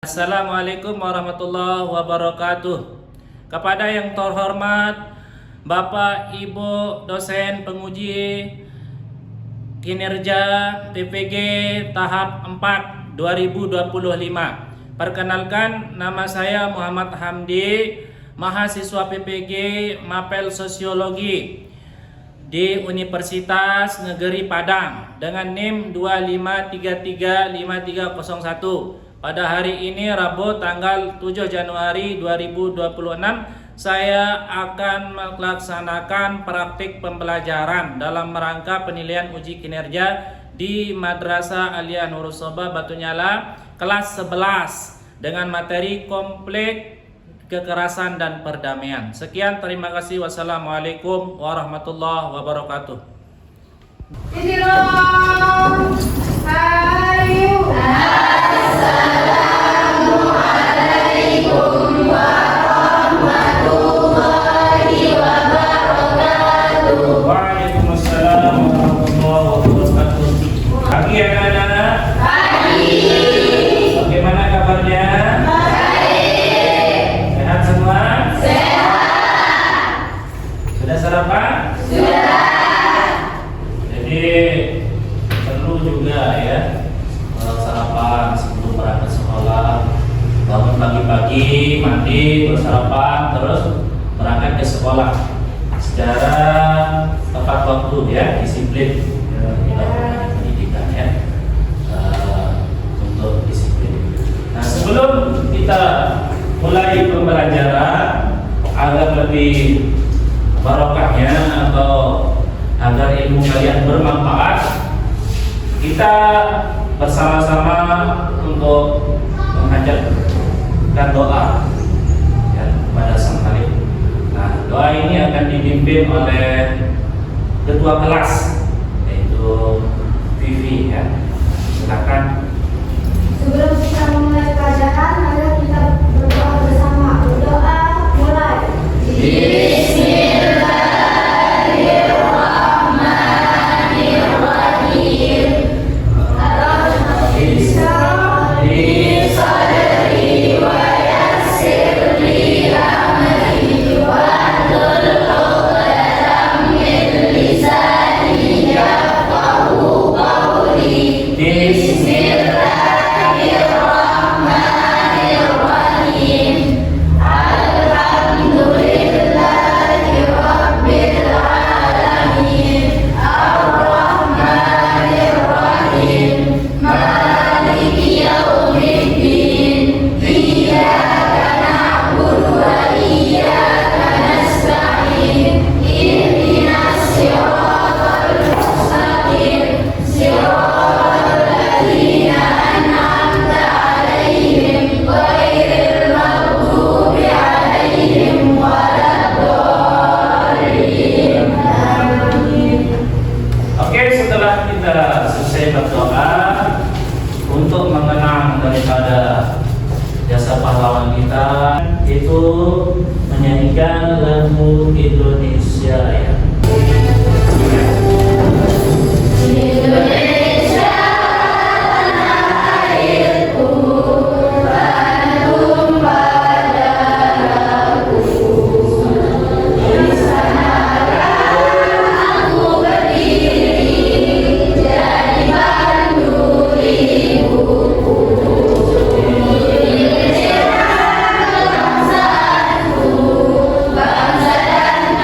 Assalamualaikum warahmatullahi wabarakatuh. Kepada yang terhormat Bapak Ibu dosen penguji kinerja PPG tahap 4 2025. Perkenalkan, nama saya Muhammad Hamdi, mahasiswa PPG Mapel Sosiologi di Universitas Negeri Padang dengan NIM 25335301. Pada hari ini Rabu tanggal 7 Januari 2026 saya akan melaksanakan praktik pembelajaran dalam rangka penilaian uji kinerja di Madrasah Aliyah Nurul Sobah Batunyala kelas 11 dengan materi konflik kekerasan dan perdamaian. Sekian, terima kasih. Wassalamualaikum warahmatullahi wabarakatuh. Assalamualaikum warahmatullahi wabarakatuh. Waalaikumsalam warahmatullahi wabarakatuh. Pagi anak-anak. Pagi. Bagaimana kabarnya? Baik. Sehat semua? Sehat. Sudah sarapan? Sudah. Jadi perlu juga ya sarapan sebelum berangkat sekolah. Bangun pagi-pagi, mandi, bersarapan, terus berangkat ke sekolah secara tepat waktu ya, disiplin dalam pendidikan ya, untuk disiplin. Nah, sebelum kita mulai pembelajaran agar lebih barokahnya atau agar ilmu kalian bermanfaat, kita bersama-sama untuk mengajarkan doa ya, kepada Sang Khalik. Nah, doa ini akan dipimpin oleh ketua kelas, yaitu Vivi ya. Silakan. Sebelum kita memulai pelajaran, mari kita berdoa bersama. Berdoa mulai. Bismillahirrahmanirrahim. Untuk mengenang daripada jasa pahlawan kita, itu menyanyikan lagu Indonesia ya. Indonesia tanah airku, Bandung padaku. Di sanakah aku berdiri, jadi pandu ibuku. Indonesia bangsaku, bangsa dan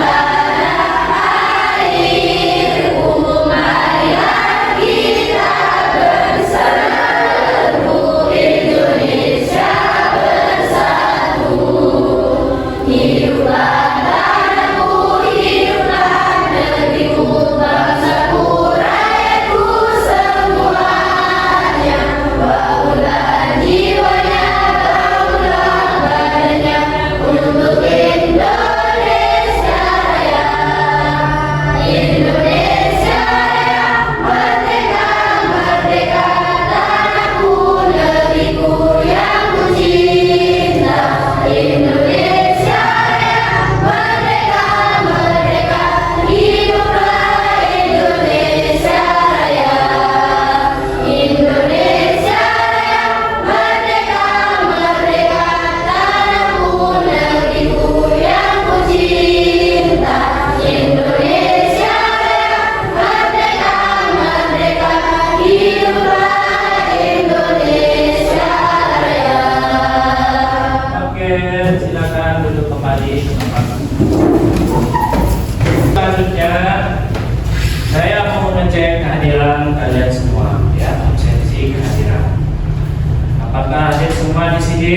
Apakah hadir semua di sini?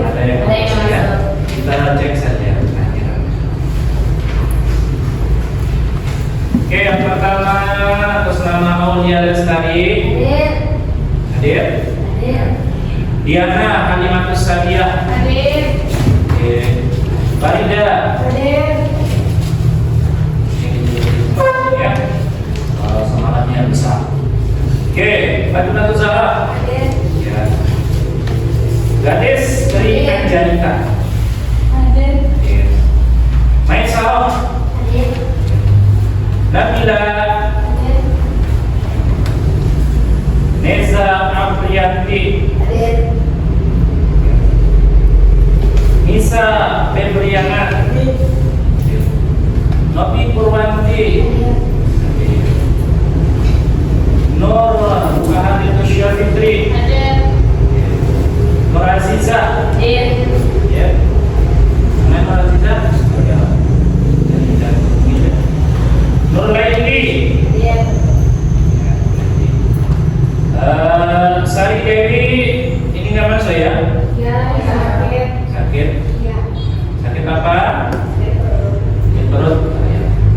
Ada yang masuk ya? Kita cek saja. Oke, yang pertama atas nama Aulia Lestari. Hadir. Diana Halimatus Sadiah. Oke. Farida. Ya. Semangatnya besar. Oke, Fatimah Zahra. Ya. Gadis dari Anjalita. Oke. Maisarah. Nabila. Neza Apriyanti. Nisa Febriana. Novi Purwanti. Nur Muhammad Syafitri. Nur Aziza. Ya. Nama Nur Aziza? Nur Laili. Sari Dewi, ini nggak masuk ya? Sakit? Sakit apa? Sakit perut.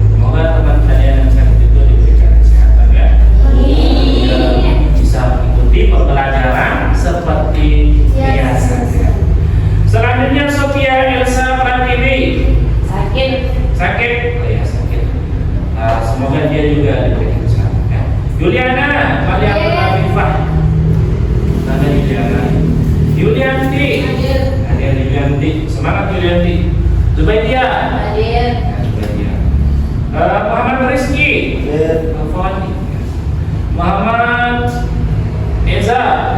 Semoga teman kalian yang sakit itu diberikan kesehatan ya. Bisa mengikuti pembelajaran seperti biasa. Selanjutnya Sophia Elsa Pratiwi. Sakit? Oh ya sakit. Semoga dia juga diberikan kesehatan ya. Juliana Maria Afifah. Nama Juliana. Yulianti. Ada Yulianti. Semangat Yulianti. Zubaidia. Zubaidia. Muhammad Rizki. Afwani. Muhammad Eza.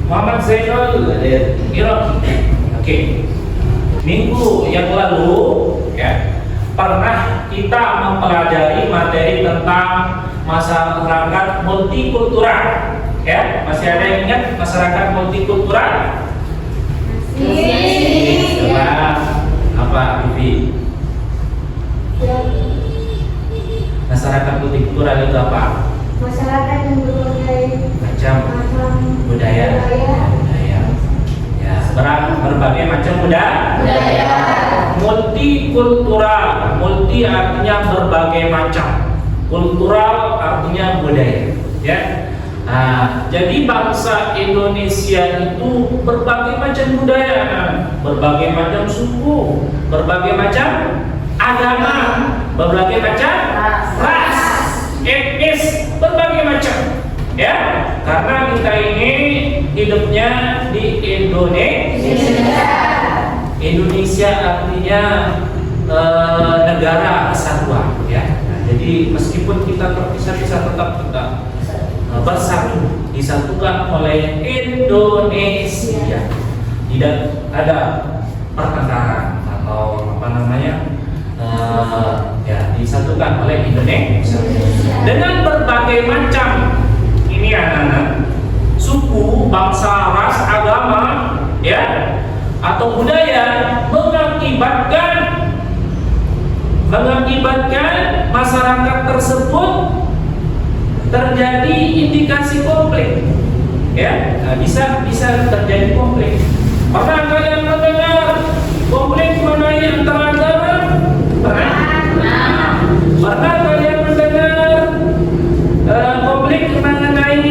Muhammad Zainul. Iraki. Oke. Minggu yang lalu ya pernah kita mempelajari materi tentang masyarakat multikultural ya. Masih ada yang ingat masyarakat multikultural? Coba apa Bibi? Masyarakat multikultural itu apa? Masyarakat yang berbagai Macam budaya. Ya, berbagai macam budaya. Multikultural, multi artinya berbagai macam, kultural artinya budaya. Ya, nah, jadi bangsa Indonesia itu berbagai macam budaya, berbagai macam suku, berbagai macam agama, berbagai macam ras, etnis, berbagai macam. Ya, karena kita ini hidupnya di Indonesia. Indonesia artinya negara kesatuan ya. Nah, jadi meskipun kita terpisah-pisah tetap kita bersatu, disatukan oleh Indonesia. Tidak ada pertengkaran atau apa namanya ya, disatukan oleh Indonesia dengan berbagai macam ini anak-anak suku, bangsa, ras, agama ya atau budaya mengakibatkan masyarakat tersebut terjadi indikasi konflik ya. Nah, bisa terjadi konflik. Pernah kalian mendengar konflik mengenai antara agama? Pernah kalian mendengar konflik mengenai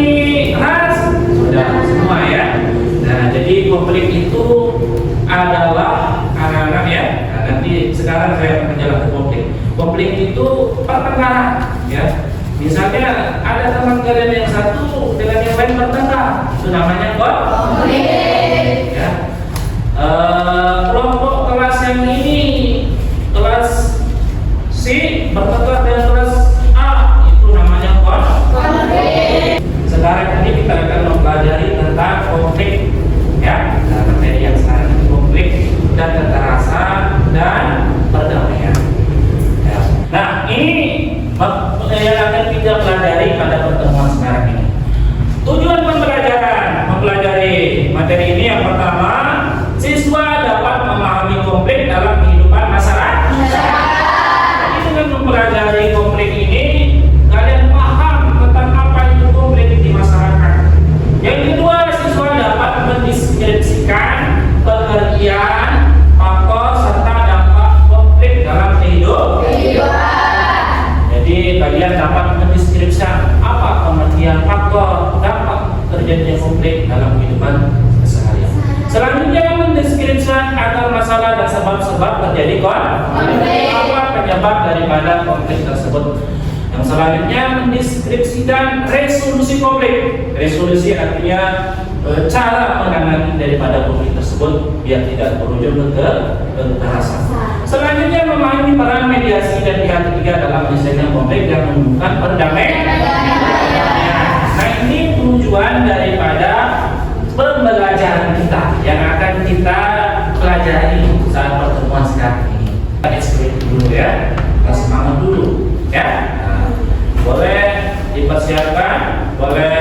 ras? Sudah semua ya. Nah, jadi konflik itu adalah anak-anak ya. Nah, nanti sekarang saya akan menjelaskan konflik. Konflik itu pertengkaran ya. Misalnya ada teman kalian yang satu dengan yang lain bertengkar, itu namanya konflik. Ya. Kelompok kelas yang ini, kelas C bertengkar dengan kelas A, itu namanya konflik. Sekarang ini kita akan mempelajari tentang konflik ya. Nah, materi yang sekarang itu konflik dan kekerasan dan perdamaian. Ya. Nah, ini yang akan kita pelajari pada pertemuan sekarang ini. Tujuan mempelajari materi ini yang pertama, siswa dapat memahami konflik dalam penyebab daripada konflik tersebut. Yang selanjutnya mendeskripsikan resolusi konflik. Resolusi artinya cara menangani daripada konflik tersebut biar tidak berujung ke kekerasan. Selanjutnya memahami peran mediasi dan pihak ketiga dalam menyelesaikan konflik dan menemukan perdamaian. Nah, ini tujuan daripada pembelajaran kita yang akan kita pelajari saat pertemuan sekarang ini. Kita explain dulu ya, kita semangat dulu ya. Nah, boleh dipersiapkan, boleh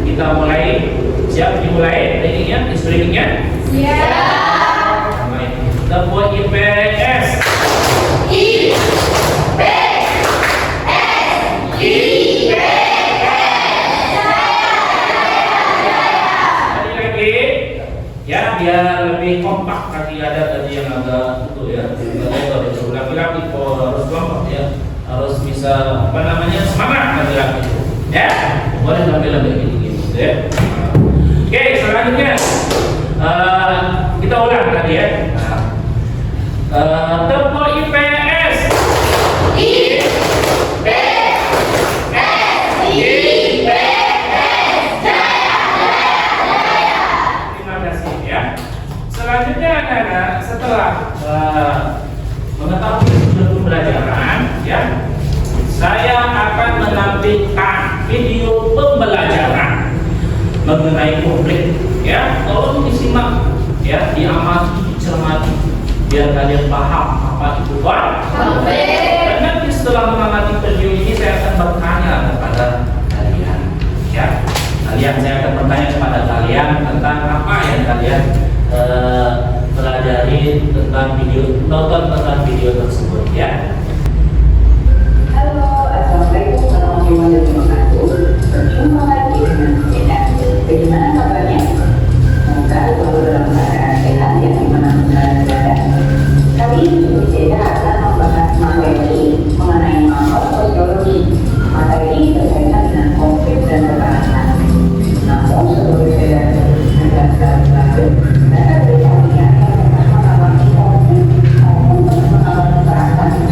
kita mulai. Siap dimulai trainingnya, explainingnya? Siap. Tepuk IPS. Sekali lagi, ya biar lebih kompak. Tadi ada yang agak itu ya. Laki-laki harus kompak ya, harus bisa semangat laki-laki. Ya, boleh lebih gitu ya. Oke, selanjutnya kita ulang tadi ya. Tepuk IPS. Terima kasih ya. Selanjutnya anak-anak, setelah mengetahui tujuan pembelajaran ya, saya akan menampilkan video pembelajaran mengenai konflik ya. Tolong disimak ya, diamati, dicermati biar kalian paham apa itu konflik. Dan nanti setelah mengamati video ini saya akan bertanya kepada kalian ya. Saya akan bertanya kepada kalian tentang apa yang kalian pelajari tentang video, nonton tentang video tersebut ya. Halo, assalamualaikum warahmatullahi wabarakatuh. Berjumpa lagi dengan kita. Bagaimana kabarnya? Semoga selalu dalam keadaan sehat ya dimana-mana berada. Kali ini kita akan membahas materi mengenai sosiologi. Materi berkaitan dengan konflik dan kekerasan. Namun sebelum saya menjelaskan lanjut, saya beri kalian yang pernah mengalami konflik maupun pernah mengalami kekerasan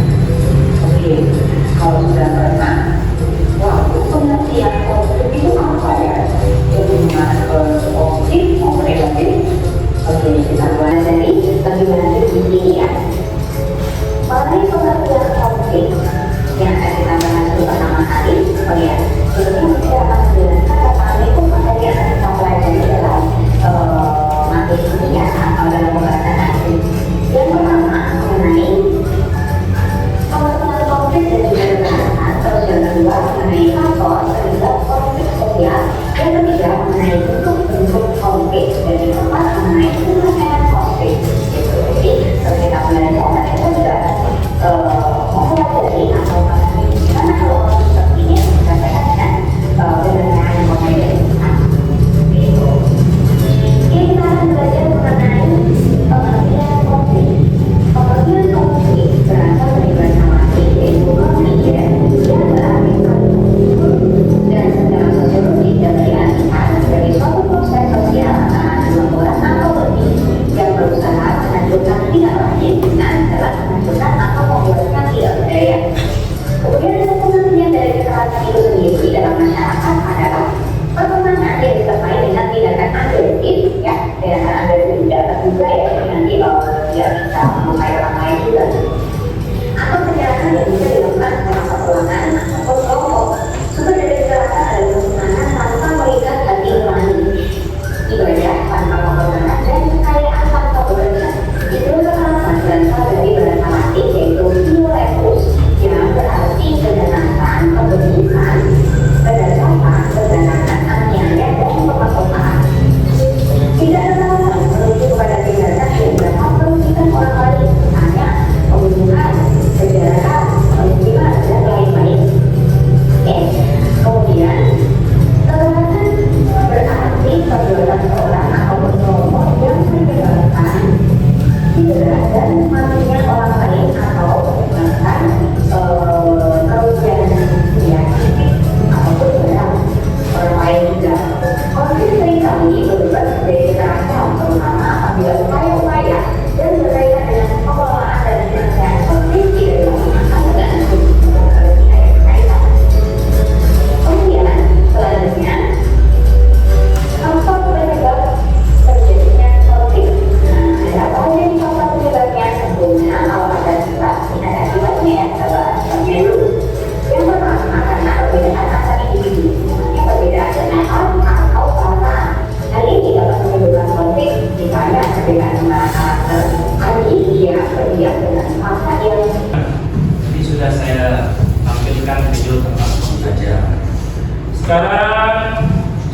Sekarang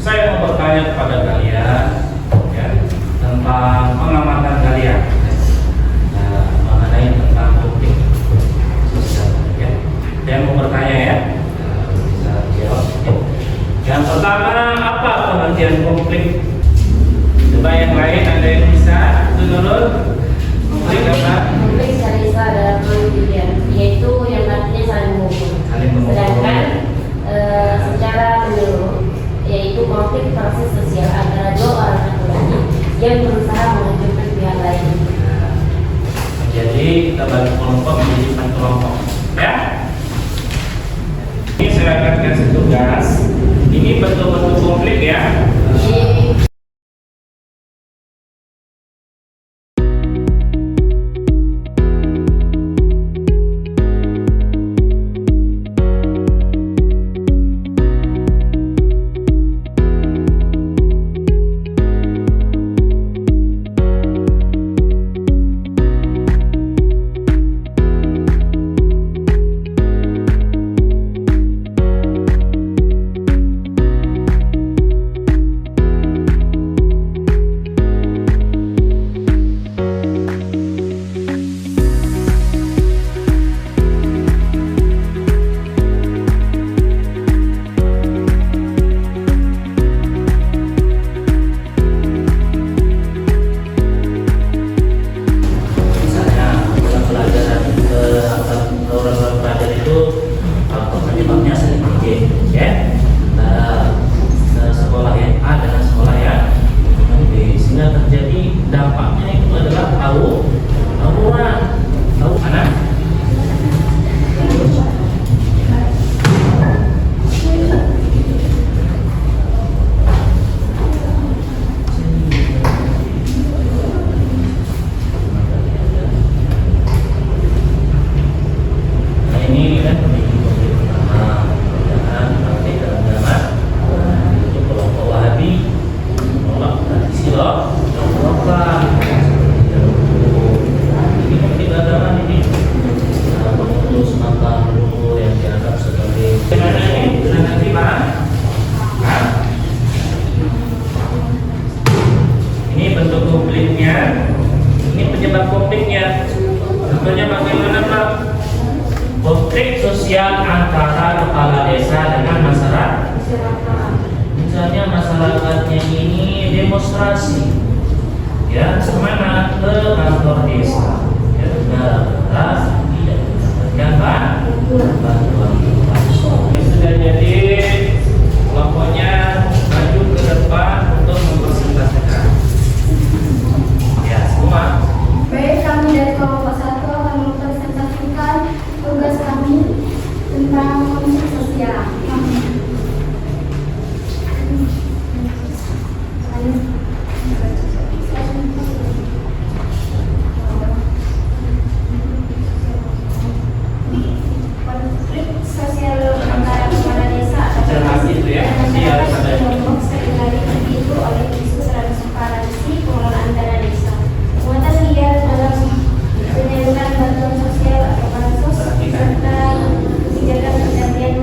saya mau bertanya kepada kalian ya, tentang pengamatan kalian mengenai tentang konflik sosial ya. Saya mau bertanya ya, bisa jawab ya. Yang pertama, apa pengertian konflik? Coba yang lain ada yang bisa Nurul? Konflik apa? Konflik salisa dalam pilihan, yaitu yang artinya saling mengukur. Saling mengukur. Sedangkan secara menyeluruh, yaitu konflik proses sosial antara dua orang laki-laki yang berusaha menghancurkan pihak lain. Jadi kita bagi kelompok menjadi 4 kelompok ya. Ini saya akan kasih tugas. Ini bentuk-bentuk konflik ya. Jadi, Misalnya dalam pelajaran orang pelajar itu penyebabnya saling tinggi ya. Sekolah yang A dengan sekolah yang B, sehingga terjadi dampaknya itu adalah tawuran. Tahu mana? Ini kan konflik pertama, perbedaan praktik dalam agama. Itu kelompok Wahabi menolak tradisi lokal. Ini konflik agama ini memutus mata leluhur yang dianggap sebagai gimana ini? Dengan nanti Pak? Ini bentuk konfliknya. Ini penyebab konfliknya. Contohnya bagaimana Pak? Konflik sosial antara kepala desa dengan masyarakat. Misalnya masyarakatnya ini demonstrasi, ya kemana? Ke kantor desa. Ya, gara-gara tidak mendapatkan bantuan. Sudah jadi kelompoknya maju ke depan untuk mempresentasikan. Ya semua. Baik, kami dari kelompok 1 akan mempresentasikan tugas kami tentang konflik sosial. Konflik sosial antara kepala desa Cermat itu ya, nanti harus ada. kelompok seringkali terpicu oleh isu transparansi pengelolaan dana desa. Muatan liar dalam penyaluran bantuan sosial atau bansos serta kebijakan pergantian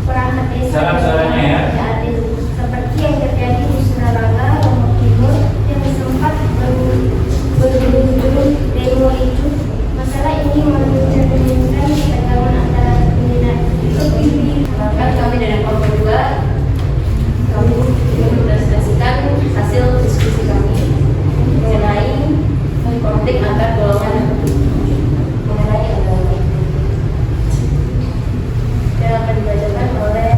perangkat desa Suaranya ya. tidak adil, seperti yang terjadi di Suralanga, Lombok Timur yang sempat berujung demo itu. Masalah ini mencerminkan ketegangan antara pimpinan PBB. bahkan kami dari kelompok 2, kami mempresentasikan hasil diskusi kami mengenai konflik antar golongan mengenai agama yang akan dibacakan oleh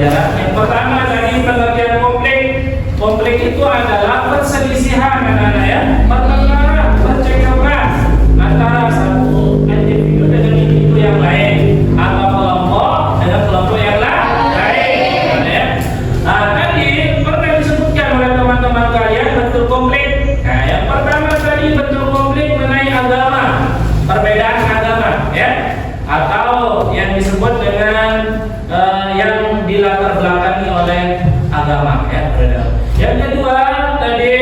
pembelajaran. Yang pertama tadi pengertian konflik. Konflik itu adalah perselisihan anak-anak ya, pertengkaran, percekcokan antara satu individu dengan individu yang lain atau kelompok dengan kelompok yang lain. Ya. Nah, tadi pernah disebutkan oleh teman-teman kalian bentuk konflik. Nah, yang pertama tadi bentuk konflik mengenai agama, perbedaan agama, ya, atau yang disebut dengan yang dilatar belakangi oleh agama, ya. Yang kedua tadi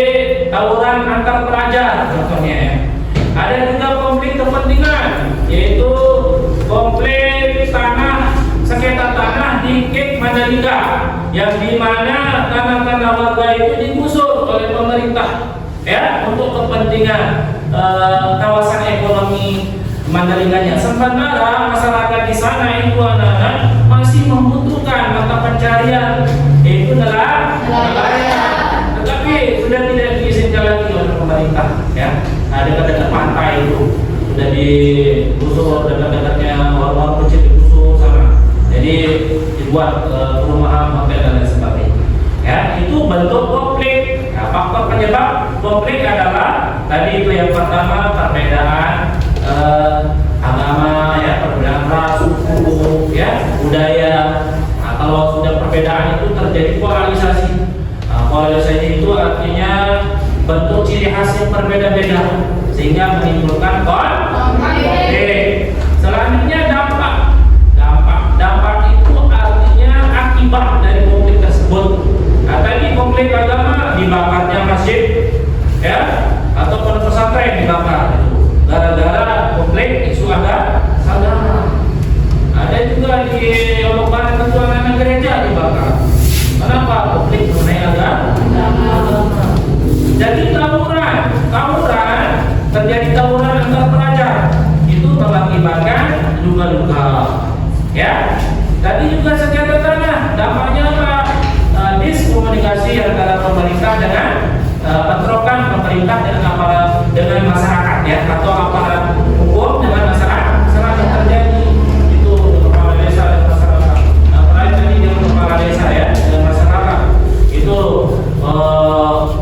tawuran antar pelajar contohnya, ya. Ada juga konflik kepentingan, yaitu konflik tanah, sengketa tanah di Kek Mandalika, yang dimana tanah-tanah warga itu digusur oleh pemerintah, ya, untuk kepentingan kawasan ekonomi Mandalikanya. Sementara masyarakat di sana itu anak-anak masih membutuhkan mata pencarian, yaitu nelayan, tetapi sudah tidak diizinkan lagi oleh pemerintah, ya. Dekat-dekat pantai itu sudah digusur, dekat-dekatnya warung-warung kecil digusur sana. Jadi dibuat perumahan, hotel dan lain sebagainya. Ya, itu bentuk konflik. Nah, faktor penyebab konflik adalah tadi itu yang pertama perbedaan agama, ya, perbedaan ras, suku, ya, budaya. Nah, kalau sudah perbedaan itu terjadi polarisasi. Nah, polarisasi itu artinya bentuk ciri khas yang berbeda-beda sehingga menimbulkan konflik. Selanjutnya dampak itu artinya akibat dari konflik tersebut. Nah, tadi konflik agama, dibakarnya masjid, ya, atau pondok pesantren dibakar itu gara-gara konflik isu agama. Ada juga di Lombok Barat itu anak-anak gereja dibakar. Kenapa? Konflik mengenai agama. Jadi tawuran terjadi tawuran antar pelajar itu mengakibatkan luka-luka, ya. Tadi juga sengketa tanah, dampaknya apa? Diskomunikasi antara pemerintah dengan bentrokan pemerintah dengan masyarakat, ya, atau aparat hukum dengan masyarakat terjadi itu kepala desa dan masyarakat. Nah, tadi dengan kepala desa, ya, dengan masyarakat itu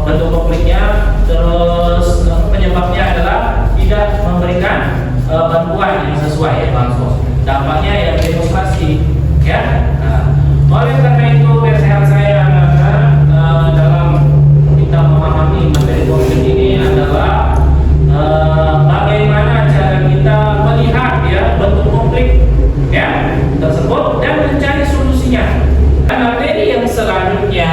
bentuk konfliknya. Terus penyebabnya adalah tidak memberikan bantuan yang sesuai, ya, bansos. Dampaknya ya demonstrasi, ya. Nah, oleh karena itu nasihat saya dalam kita memahami materi konflik ini adalah bagaimana cara kita melihat, ya, bentuk konflik, ya, tersebut dan mencari solusinya. Dan materi yang selanjutnya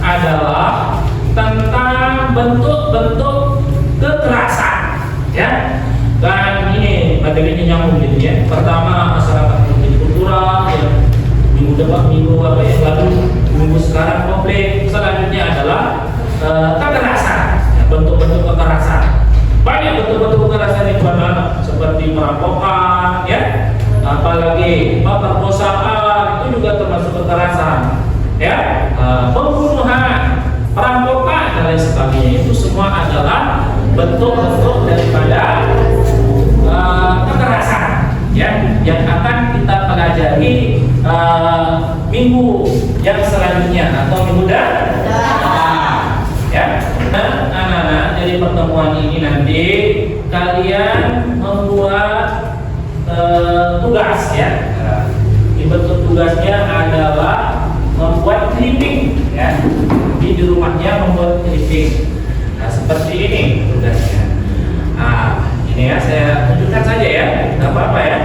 adalah tentang bentuk-bentuk kekerasan, ya. Dan ini materinya nyambung gitu, ya. Pertama masyarakat kultural, ya. Minggu sekarang konflik. Selanjutnya adalah kekerasan, ya, bentuk-bentuk kekerasan. Banyak bentuk-bentuk kekerasan itu anak seperti perampokan, ya, apalagi pemerkosaan itu juga termasuk kekerasan, ya, pembunuhan, perampokan dan lain sebagainya. Itu semua adalah bentuk-bentuk daripada kekerasan, ya, yang akan kita pelajari minggu yang selanjutnya atau minggu depan, ya. Nah, anak-anak, dari pertemuan ini nanti kalian membuat tugas, ya. Bentuk tugasnya adalah membuat clipping, ya. Di rumahnya membuat clipping. Nah, seperti ini tugasnya. Nah, ini, ya, saya tunjukkan saja, ya, nggak apa-apa, ya.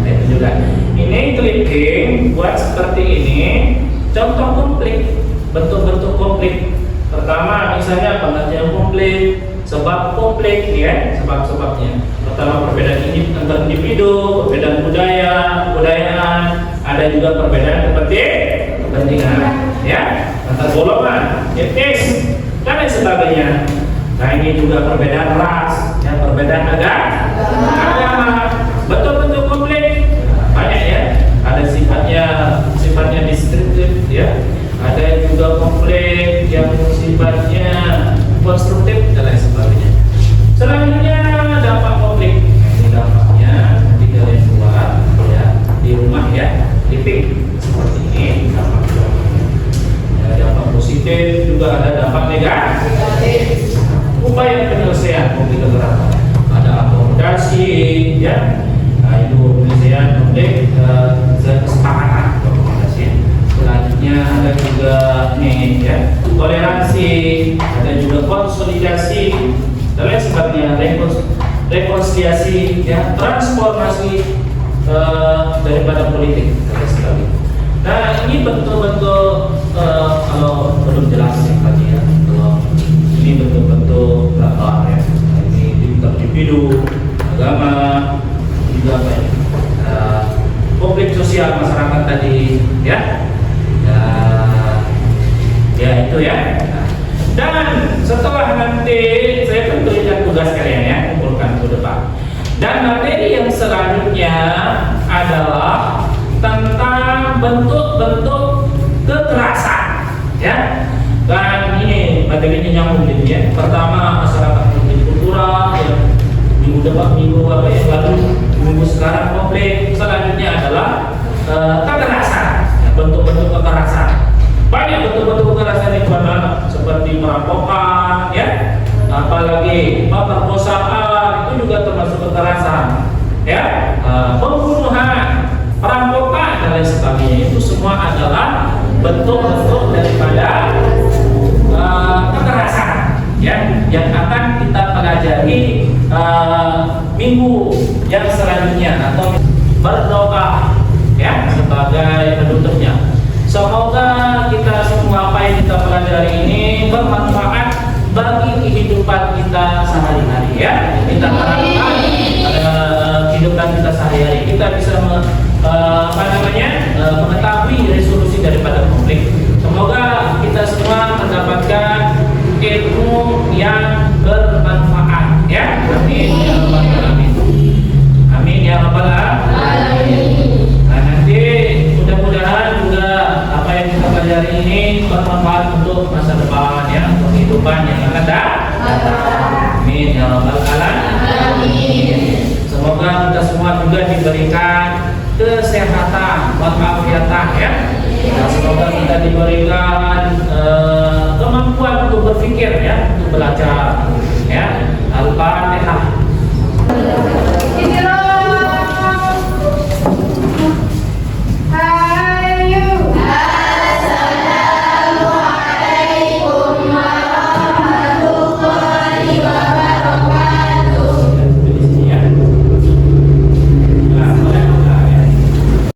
Saya tunjukkan. Ini clipping buat seperti ini. Contoh konflik, bentuk-bentuk konflik. Pertama, misalnya pengertian konflik, sebab konflik, ya, sebab-sebabnya. Pertama, perbedaan antar individu, perbedaan budayaan, ada juga perbedaan kepentingan, ya, antar golongan, etnis, dan lain sebagainya. Nah, ini juga perbedaan ras, ya, perbedaan agama. Bentuk-bentuk konflik banyak, ya. Ada sifatnya destruktif, ya. Ada juga konflik yang sifatnya konstruktif dan lain sebagainya. Selanjutnya dampak konflik. Ini dampaknya nanti kalian buat, ya, di rumah, ya, clipping seperti ini. dan lain sebagainya, rekonsiliasi, ya, transformasi daripada politik sekali. Nah, ini betul-betul kalau belum jelas ya tadi ya, kalau ini betul-betul berapa ya, ini individu, agama, juga apa ya, konflik sosial masyarakat tadi ya, ya itu ya. Dan setelah nanti saya berikan tugas kalian ya, kumpulkan ke depan. Dan materi yang selanjutnya adalah tentang bentuk-bentuk kekerasan, ya. Dan ini materinya nyambung gitu ya. Pertama masyarakat kultural, ya. Minggu sekarang konflik. Selanjutnya adalah kekerasan, ya, bentuk-bentuk kekerasan. Banyak bentuk-bentuk kekerasan itu adalah seperti perampokan, ya, apalagi pemerkosaan itu juga termasuk kekerasan, ya, pembunuhan, perampokan dan lain sebagainya. Itu semua adalah bentuk-bentuk daripada kekerasan, ya, yang akan kita pelajari minggu yang selanjutnya atau berdoa, ya, sebagai penutupnya. Semoga kita semua apa yang kita pelajari ini bermanfaat bagi kehidupan kita sehari-hari, ya. Kita harapkan kehidupan kita sehari-hari kita bisa mengetahui resolusi daripada konflik. Semoga kita semua mendapatkan ilmu yang bermanfaat, ya. Amin ya rabbal alamin. Amin ya rabbal alamin. Nah, nanti mudah-mudahan juga apa yang kita pelajari ini bermanfaat untuk masa depan, ya, untuk kehidupan yang akan datang. Amin ya rabbal alamin. Semoga kita semua juga diberikan kesehatan, walafiatan, ya. Dan semoga kita diberikan kemampuan untuk berpikir, ya, untuk belajar.